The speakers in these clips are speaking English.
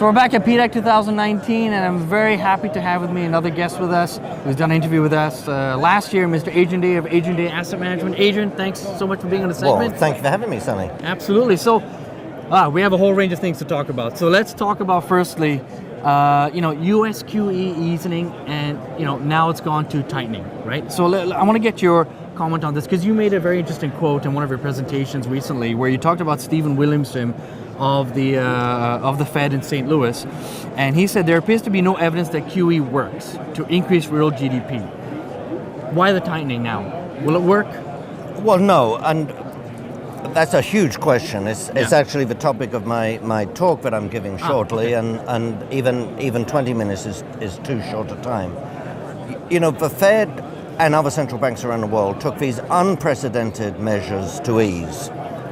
So we're back at PDAC 2019, and I'm very happy to have with me another guest with us who's done an interview with us last year, Mr. Adrian Day of Adrian Day Asset Management. Adrian, thanks so much for being on the segment. Well, thank you for having me, Sonny. Absolutely. So we have a whole range of things to talk about. So let's talk about firstly, US QE easing, and now it's gone to tightening, right? So I want to get your comment on this because you made a very interesting quote in one of your presentations recently where you talked about Stephen Williamson of the Fed in St. Louis, and he said there appears to be no evidence that QE works to increase real GDP. Why the tightening now? Will it work? Well, no, and that's a huge question. It's actually the topic of my talk that I'm giving shortly, okay. and even 20 minutes is too short a time. The Fed and other central banks around the world took these unprecedented measures to ease,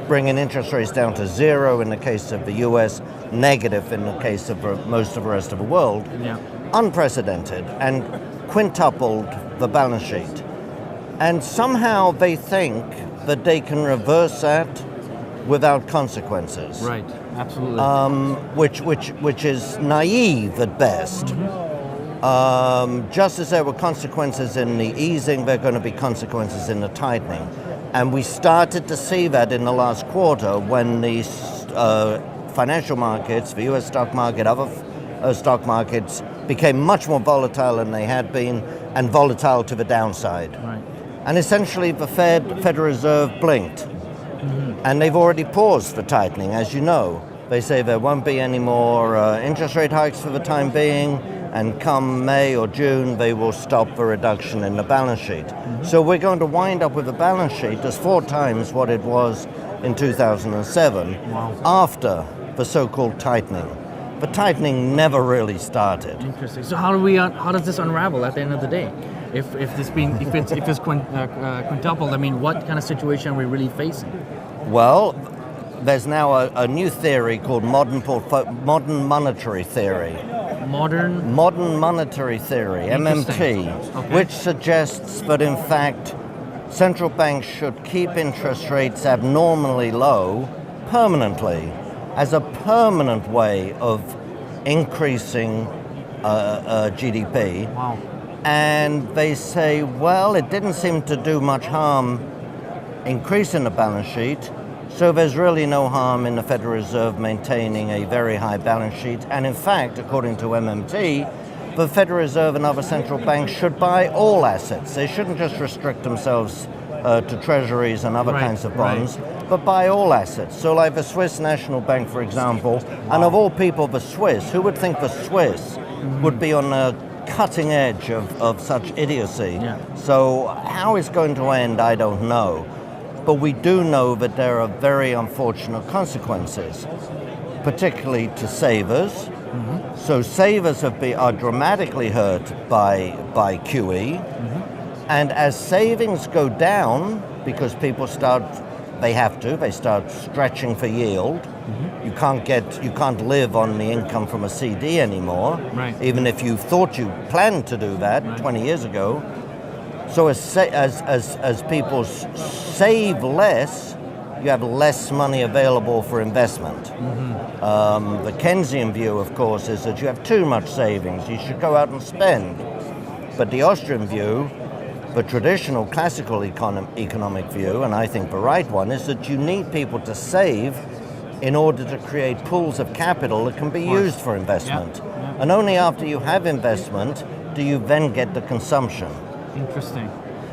bringing interest rates down to zero in the case of the US, negative in the case of most of the rest of the world. Yeah. Unprecedented, and quintupled the balance sheet. And somehow they think that they can reverse that without consequences. Right, absolutely. Which is naive at best. Mm-hmm. Just as there were consequences in the easing, there are going to be consequences in the tightening. And we started to see that in the last quarter when the financial markets, the US stock market, other stock markets became much more volatile than they had been, and volatile to the downside. Right. And essentially the Federal Reserve blinked. Mm-hmm. And they've already paused the tightening, as you know. They say there won't be any more interest rate hikes for the time being, and come May or June, they will stop the reduction in the balance sheet. Mm-hmm. So we're going to wind up with a balance sheet that's 4 times what it was in 2007, after the so-called tightening. The tightening never really started. Interesting. So how does this unravel at the end of the day? If it's quintupled, I mean, what kind of situation are we really facing? Well, there's now a new theory called modern monetary theory. Modern monetary theory, MMT, okay. Which suggests that in fact central banks should keep interest rates abnormally low permanently as a permanent way of increasing GDP. Wow. And they say, well, it didn't seem to do much harm increasing the balance sheet, so there's really no harm in the Federal Reserve maintaining a very high balance sheet. And in fact, according to MMT, the Federal Reserve and other central banks should buy all assets. They shouldn't just restrict themselves to treasuries and other kinds of bonds, but buy all assets. So like the Swiss National Bank, for example, and of all people, the Swiss, who would think the Swiss would be on the cutting edge of such idiocy? Yeah. So how it's going to end, I don't know. But we do know that there are very unfortunate consequences, particularly to savers. Mm-hmm. So savers are dramatically hurt by QE. Mm-hmm. And as savings go down, because people start stretching for yield. Mm-hmm. You can't live on the income from a CD anymore, right. Even if you thought you planned to do that 20 years ago. So as people save less, you have less money available for investment. Mm-hmm. The Keynesian view, of course, is that you have too much savings. You should go out and spend. But the Austrian view, the traditional classical economic view, and I think the right one, is that you need people to save in order to create pools of capital that can be used for investment. Yeah. And only after you have investment do you then get the consumption. Interesting.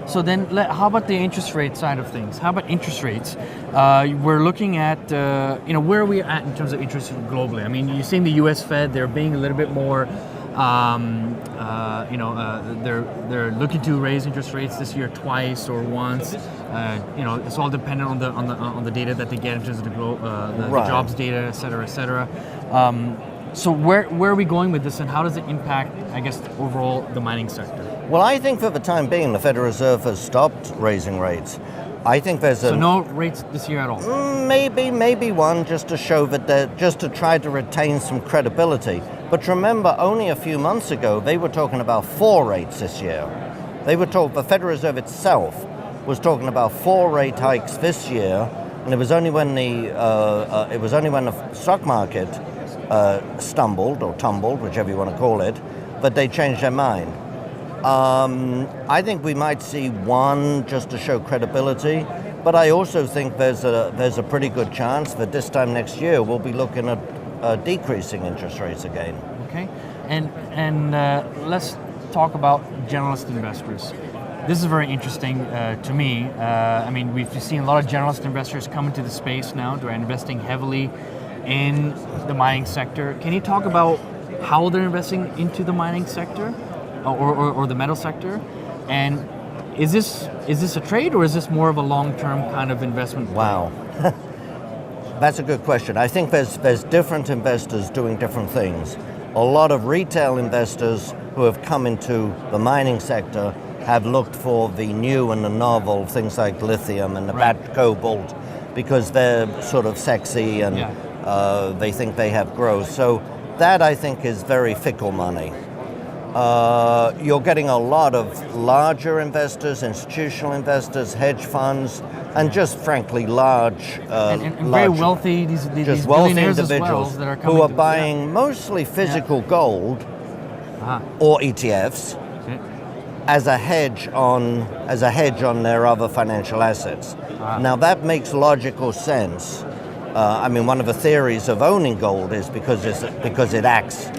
So then, how about the interest rate side of things? How about interest rates? We're looking at, where are we at in terms of interest globally? I mean, you're seeing the U.S. Fed, they're being a little bit more, they're looking to raise interest rates this year twice or once. It's all dependent on the data that they get in terms of the jobs data, et cetera, et cetera. So where are we going with this, and how does it impact, I guess, overall the mining sector? Well, I think for the time being, the Federal Reserve has stopped raising rates. I think there's So no rates this year at all? Maybe one, just to show that just to try to retain some credibility. But remember, only a few months ago, they were talking about 4 rates this year. The Federal Reserve itself was talking about 4 rate hikes this year, and it was only when the stock market stumbled or tumbled, whichever you want to call it, but they changed their mind. I think we might see one just to show credibility, but I also think there's a pretty good chance that this time next year we'll be looking at decreasing interest rates again. Okay, and let's talk about generalist investors. This is very interesting to me. I mean, we've seen a lot of generalist investors come into the space now. They're investing heavily in the mining sector. Can you talk about how they're investing into the mining sector or the metal sector? And is this a trade, or is this more of a long-term kind of investment? Wow. That's a good question. I think there's different investors doing different things. A lot of retail investors who have come into the mining sector have looked for the new and the novel, things like lithium and the battery cobalt, because they're sort of sexy and they think they have growth. So that, I think, is very fickle money. You're getting a lot of larger investors, institutional investors, hedge funds, and just frankly large, and very wealthy, these wealthy individuals as well, that are coming who are buying mostly physical gold or ETFs as a hedge on their other financial assets. Now that makes logical sense. I mean, one of the theories of owning gold is because it acts.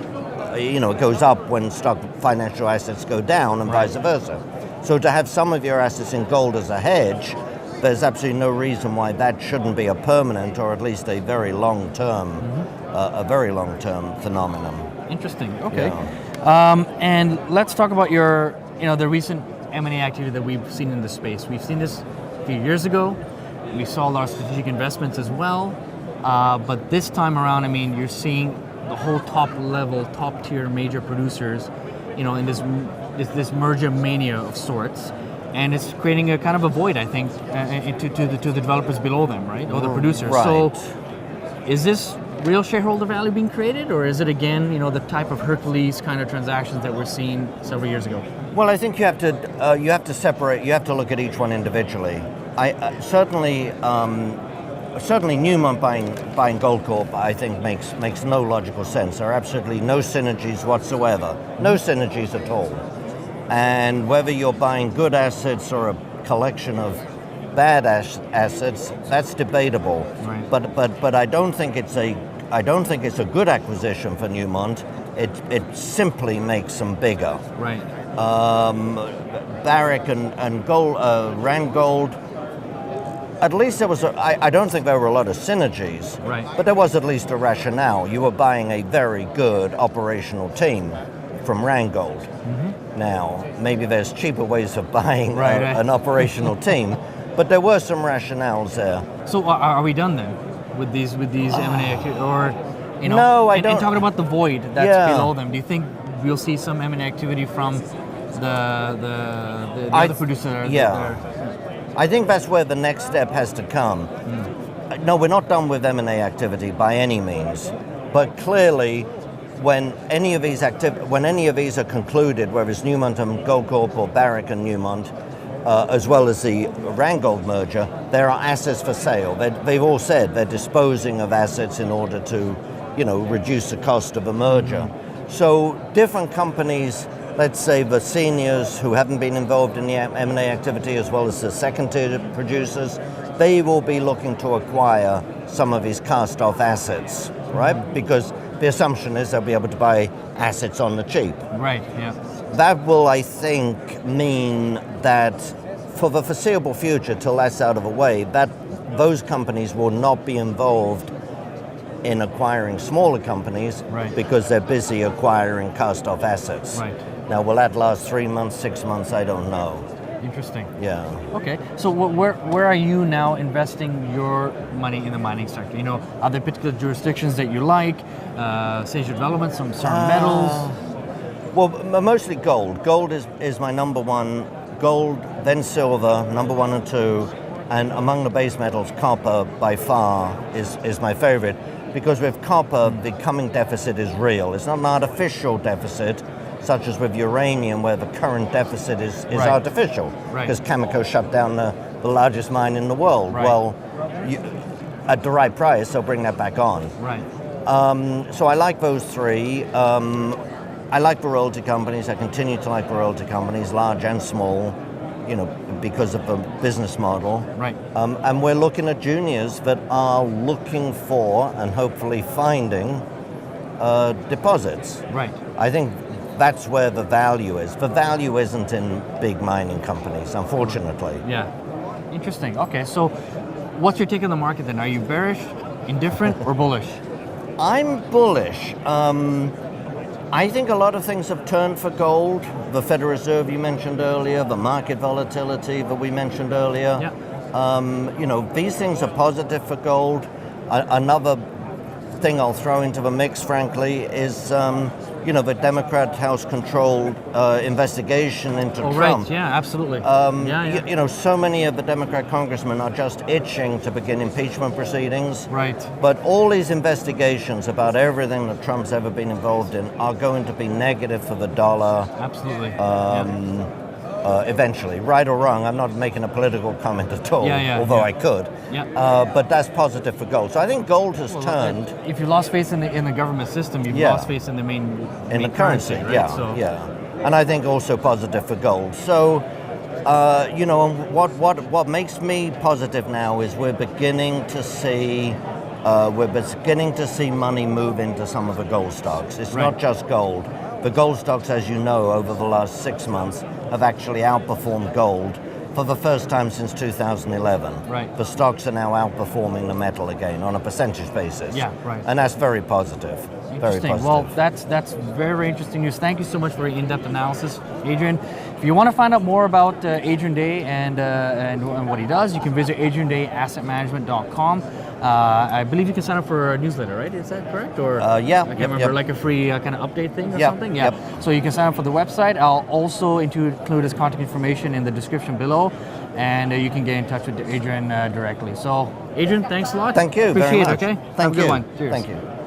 It goes up when financial assets go down and vice versa. So to have some of your assets in gold as a hedge, there's absolutely no reason why that shouldn't be a permanent or at least a very long-term phenomenon. Interesting. Okay. Yeah. And let's talk about the recent M&A activity that we've seen in the space. We've seen this a few years ago. We saw a lot of strategic investments as well. But this time around, I mean, you're seeing the whole top tier major producers, in this merger mania of sorts, and it's creating a kind of a void, I think, to the developers below them, right, or the producers. Right. So, is this real shareholder value being created, or is it again, the type of Hercules kind of transactions that we're seeing several years ago? Well, I think you have to separate. You have to look at each one individually. Certainly Newmont buying Goldcorp, I think, makes no logical sense. There are absolutely no synergies whatsoever. No synergies at all. And whether you're buying good assets or a collection of bad assets, that's debatable. Right. But I don't think it's a good acquisition for Newmont. It simply makes them bigger. Right. Barrick and Randgold. At least there was I don't think there were a lot of synergies, right, but there was at least a rationale. You were buying a very good operational team from Randgold. Mm-hmm. Now, maybe there's cheaper ways of buying an operational team, but there were some rationales there. So are we done then with these M&A activity, or No, I don't. And talking about the void that's below them, do you think we'll see some M&A activity from the other producer? Yeah. I think that's where the next step has to come. No, we're not done with M&A activity by any means, but clearly, when any of these are concluded, whether it's Newmont and Goldcorp or Barrick and Newmont, as well as the Randgold merger, there are assets for sale. They've all said they're disposing of assets in order to, reduce the cost of a merger. So different companies. Let's say the seniors who haven't been involved in the M&A activity, as well as the second-tier producers, they will be looking to acquire some of these cast-off assets, right? Because the assumption is they'll be able to buy assets on the cheap. Right, yeah. That will, I think, mean that for the foreseeable future, till that's out of the way, that those companies will not be involved in acquiring smaller companies, right, because they're busy acquiring cast-off assets. Right. Now, will that last 3 months, 6 months? I don't know. Interesting. Yeah. Okay. So where are you now investing your money in the mining sector? Are there particular jurisdictions that you like? Stage of development, some certain metals? Well, mostly gold. Gold is my number one. Gold, then silver, number 1 and 2. And among the base metals, copper by far is my favorite. Because with copper, the coming deficit is real. It's not an artificial deficit, such as with uranium, where the current deficit is right, artificial, because Cameco shut down the largest mine in the world. Right. Well, at the right price, they'll bring that back on. Right. So I like those three. I like the royalty companies. I continue to like the royalty companies, large and small, because of the business model. Right. And we're looking at juniors that are looking for and hopefully finding deposits. Right. I think that's where the value is. The value isn't in big mining companies, unfortunately. Yeah. Interesting. Okay, so what's your take on the market then? Are you bearish, indifferent, or bullish? I'm bullish. I think a lot of things have turned for gold. The Federal Reserve you mentioned earlier, the market volatility that we mentioned earlier. Yeah. These things are positive for gold. Another thing I'll throw into the mix, frankly, is the Democrat House-controlled investigation into Trump. Right. Yeah, absolutely. So many of the Democrat congressmen are just itching to begin impeachment proceedings. Right. But all these investigations about everything that Trump's ever been involved in are going to be negative for the dollar. Absolutely. Eventually, right or wrong, I'm not making a political comment at all, although I could. Yeah. But that's positive for gold. So I think gold has turned. If you lost faith in the government system, you've lost faith in the main currency. Right? And I think also positive for gold. So, what makes me positive now is we're beginning to see money move into some of the gold stocks. It's not just gold. The gold stocks, as you know, over the last 6 months have actually outperformed gold for the first time since 2011. Right. The stocks are now outperforming the metal again on a percentage basis. Yeah, right. And that's very positive. Very positive. Well, that's very interesting news. Thank you so much for your in-depth analysis, Adrian. If you want to find out more about Adrian Day and what he does, you can visit adriandayassetmanagement.com. I believe you can sign up for a newsletter, right? Is that correct? Or I can't remember, like a free kind of update thing or something? Yeah. So you can sign up for the website. I'll also include his contact information in the description below, and you can get in touch with Adrian directly. So, Adrian, thanks a lot. Thank you. Appreciate very much. it, okay? Thank Have a you. good one. Cheers. Thank you.